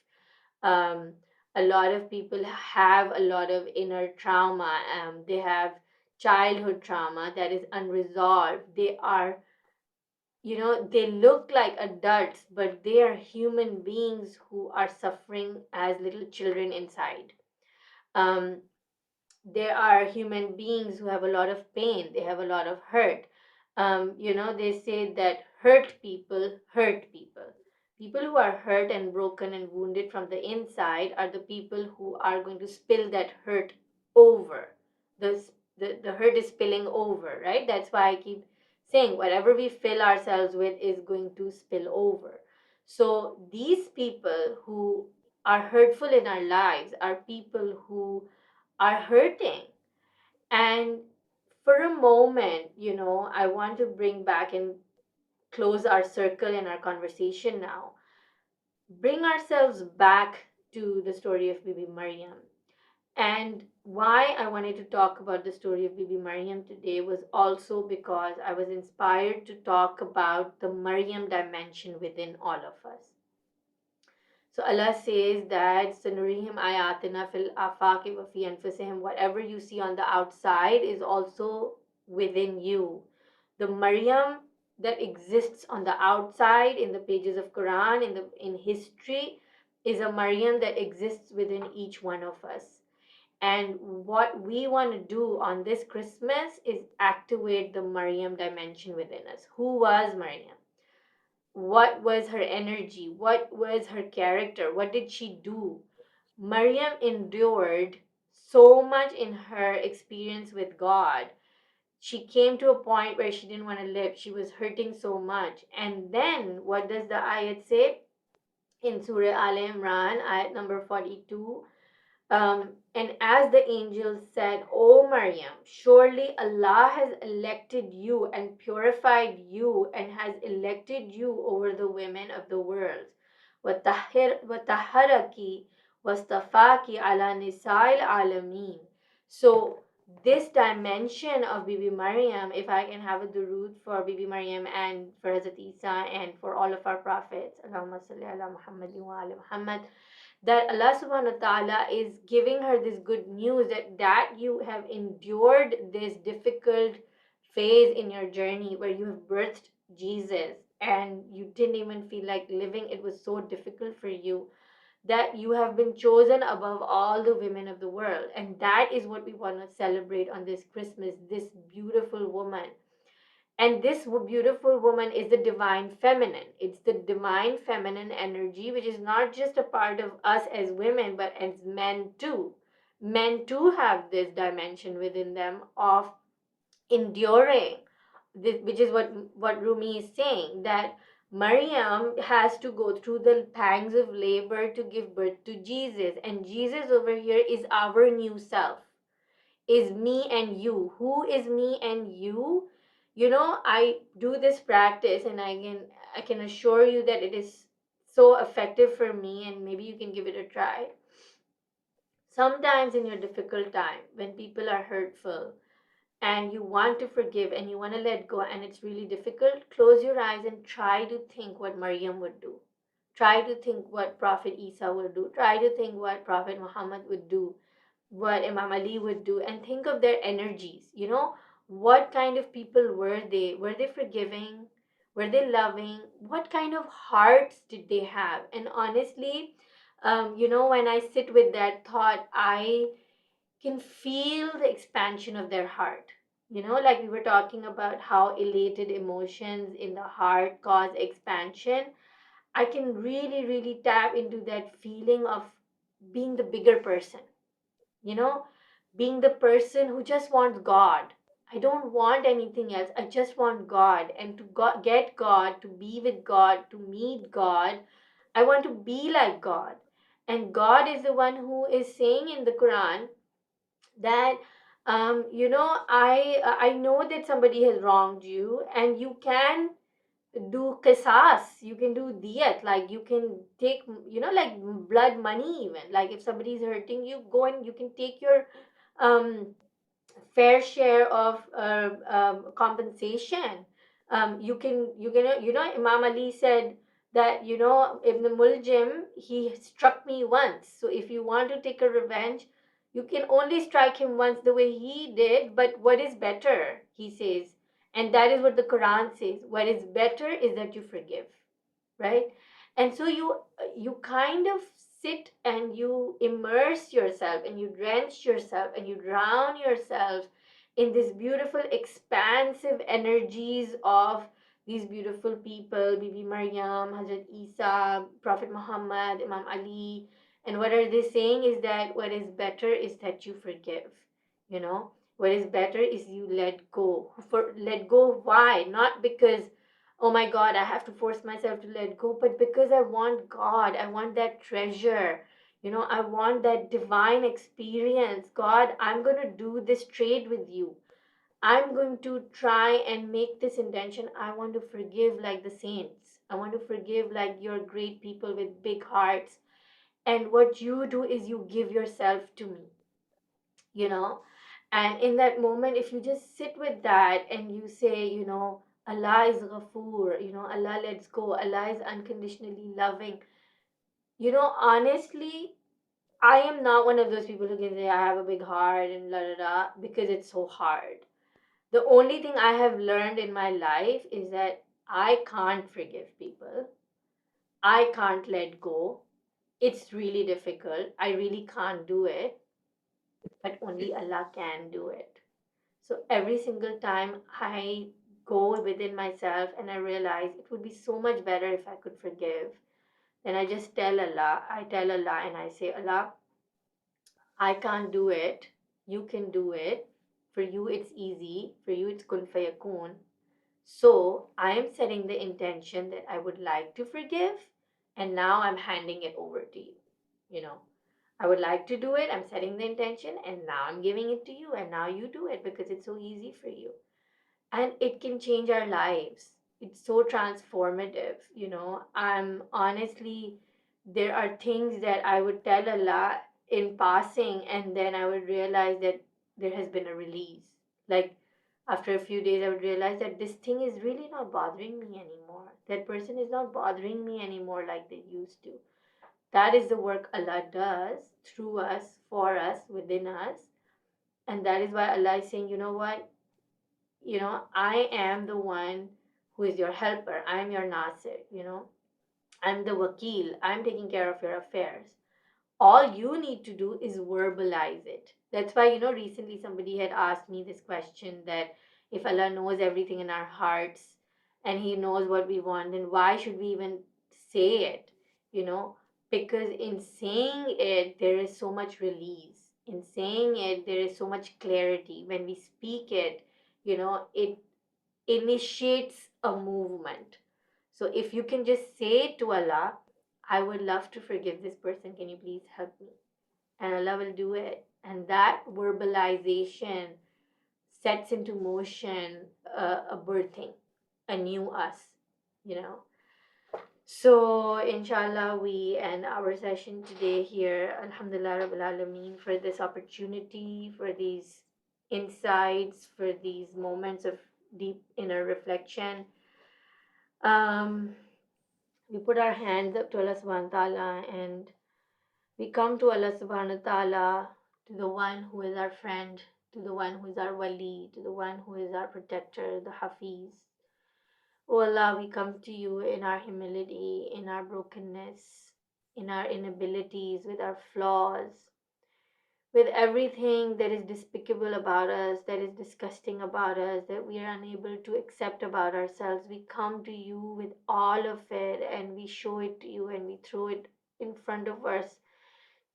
um, a lot of people have a lot of inner trauma. They have childhood trauma that is unresolved. They are, they look like adults, but they are human beings who are suffering as little children inside. um, there are human beings who have a lot of pain, they have a lot of hurt. They say that hurt people. People who are hurt and broken and wounded from the inside are the people who are going to spill that hurt over. The hurt is spilling over, right? That's why I keep saying whatever we fill ourselves with is going to spill over. So these people who are hurtful in our lives are people who are hurting. And for a moment, I want to bring back and close our circle in our conversation now. Bring ourselves back to the story of Bibi Maryam. And why I wanted to talk about the story of Bibi Maryam today was also because I was inspired to talk about the Maryam dimension within all of us. So Allah says that Sanurihim ayatina fil afaqi wa fi anfusihim. Whatever you see on the outside is also within you. The Maryam that exists on the outside in the pages of Quran, in history, is a Maryam that exists within each one of us. And what we want to do on this Christmas is activate the Maryam dimension within us. Who was Maryam? What was her energy? What was her character? What did she do? Maryam endured so much in her experience with God. She came to a point where she didn't want to live. She was hurting so much. And then what does the ayat say? In Surah Al Imran, ayat number 42, and as the angel said, O Maryam, surely Allah has elected you and purified you and has elected you over the women of the world. وَتَحَرَكِ وَاسْتَفَاكِ عَلَى نِسَاءِ الْعَالَمِينَ. So this dimension of Bibi Maryam, if I can have a durood for Bibi Maryam and for Hazrat Isa and for all of our prophets, Allahumma salli ala Muhammad wa ala Muhammad, that Allah subhanahu wa ta'ala is giving her this good news that you have endured this difficult phase in your journey where you have birthed Jesus and you didn't even feel like living. It was so difficult for you that you have been chosen above all the women of the world. And that is what we want to celebrate on this Christmas, this beautiful woman. And this beautiful woman is the divine feminine. It's the divine feminine energy, which is not just a part of us as women, but as men too. Men too have this dimension within them of enduring, this, which is what Rumi is saying, that Maryam has to go through the pangs of labor to give birth to Jesus. And Jesus over here is our new self, is me and you. Who is me and you? I do this practice and I can assure you that it is so effective for me, and maybe you can give it a try. Sometimes in your difficult time when people are hurtful and you want to forgive and you want to let go and it's really difficult, close your eyes and try to think what Maryam would do. Try to think what Prophet Isa would do. Try to think what Prophet Muhammad would do, what Imam Ali would do, and think of their energies. What kind of people were they? Were they forgiving? Were they loving? What kind of hearts did they have? And honestly, when I sit with that thought, I can feel the expansion of their heart. Like we were talking about how elated emotions in the heart cause expansion. I can really, really tap into that feeling of being the bigger person, you know, being the person who just wants God. I don't want anything else. I just want God. And to get God, to be with God, to meet God, I want to be like God. And God is the one who is saying in the Quran that I know that somebody has wronged you, and you can do qisas, you can do diyat, like you can take, like blood money. Even like if somebody is hurting you, go and you can take your um fair share of compensation. You can Imam Ali said that, Ibn Muljim, he struck me once. So if you want to take a revenge, you can only strike him once the way he did. But what is better, he says, and that is what the Quran says, what is better is that you forgive, right? And so you kind of sit and you immerse yourself and you drench yourself and you drown yourself in this beautiful expansive energies of these beautiful people, Bibi Maryam, Hazrat Isa, Prophet Muhammad, Imam Ali. And what are they saying is that what is better is that you forgive. you know what is better is you let go. For let go, why? Not because, oh my God, I have to force myself to let go, but because I want God, I want that treasure. I want that divine experience. God, I'm going to do this trade with you. I'm going to try and make this intention. I want to forgive like the saints. I want to forgive like your great people with big hearts. And what you do is you give yourself to me, you know and in that moment, if you just sit with that and you say, Allah is ghafoor, Allah lets go, Allah is unconditionally loving. Honestly, I am not one of those people who can say I have a big heart and la la la, because it's so hard. The only thing I have learned in my life is that I can't forgive people. I can't let go. It's really difficult. I really can't do it, but only Allah can do it. So every single time I go within myself and I realize it would be so much better if I could forgive, then I just tell Allah, and I say, Allah, I can't do it. You can do it. For you, it's easy. For you, it's kun fayakun. So I am setting the intention that I would like to forgive, and now I'm handing it over to you. You know, I would like to do it. I'm setting the intention, and now I'm giving it to you, and now you do it because it's so easy for you. And it can change our lives. It's so transformative. I'm honestly, there are things that I would tell Allah in passing, and then I would realize that there has been a release. Like after a few days, I would realize that this thing is really not bothering me anymore. That person is not bothering me anymore like they used to. That is the work Allah does through us, for us, within us. And that is why Allah is saying, you know what? I am the one who is your helper. I am your Nasir. I'm the Wakil. I'm taking care of your affairs. All you need to do is verbalize it. That's why, recently somebody had asked me this question, that if Allah knows everything in our hearts and He knows what we want, then why should we even say it? You know, because in saying it, there is so much release. In saying it, there is so much clarity. When we speak it, it initiates a movement. So if you can just say to Allah, I would love to forgive this person, can you please help me? And Allah will do it. And that verbalization sets into motion a birthing, a new us, you know. So, inshallah, we end our session today here. Alhamdulillah Rabbil Alameen for this opportunity, for these insights, for these moments of deep inner reflection. Um, we put our hands up to Allah subhanahu wa ta'ala, and we come to Allah subhanahu wa ta'ala, to the one who is our friend, to the one who is our wali, to the one who is our protector, the Hafiz. O Allah, we come to you in our humility, in our brokenness, in our inabilities, with our flaws, with everything that is despicable about us, that is disgusting about us, that we are unable to accept about ourselves. We come to you with all of it and we show it to you and we throw it in front of us,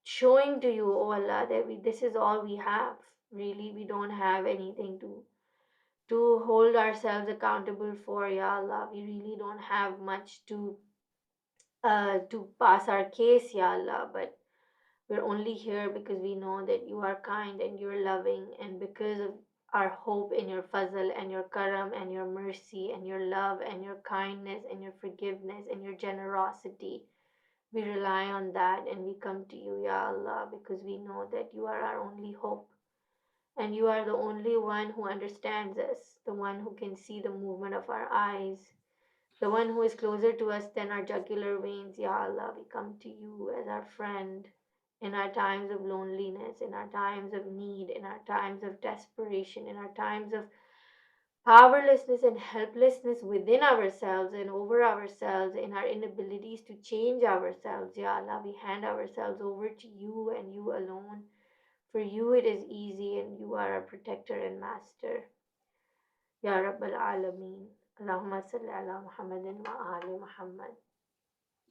showing to you, oh Allah, that this is all we have. Really, we don't have anything to hold ourselves accountable for, Ya Allah. We really don't have much to pass our case, Ya Allah, but we're only here because we know that you are kind and you're loving, and because of our hope in your fazl and your karam and your mercy and your love and your kindness and your forgiveness and your generosity. We rely on that and we come to you, Ya Allah, because we know that you are our only hope. And you are the only one who understands us, the one who can see the movement of our eyes, the one who is closer to us than our jugular veins. Ya Allah, we come to you as our friend in our times of loneliness, in our times of need, in our times of desperation, in our times of powerlessness and helplessness within ourselves and over ourselves, in our inabilities to change ourselves. Ya Allah, we hand ourselves over to you and you alone. For you it is easy and you are our protector and master. Ya Rabbal Alameen. Allahumma salli ala Muhammadin wa ali Muhammad.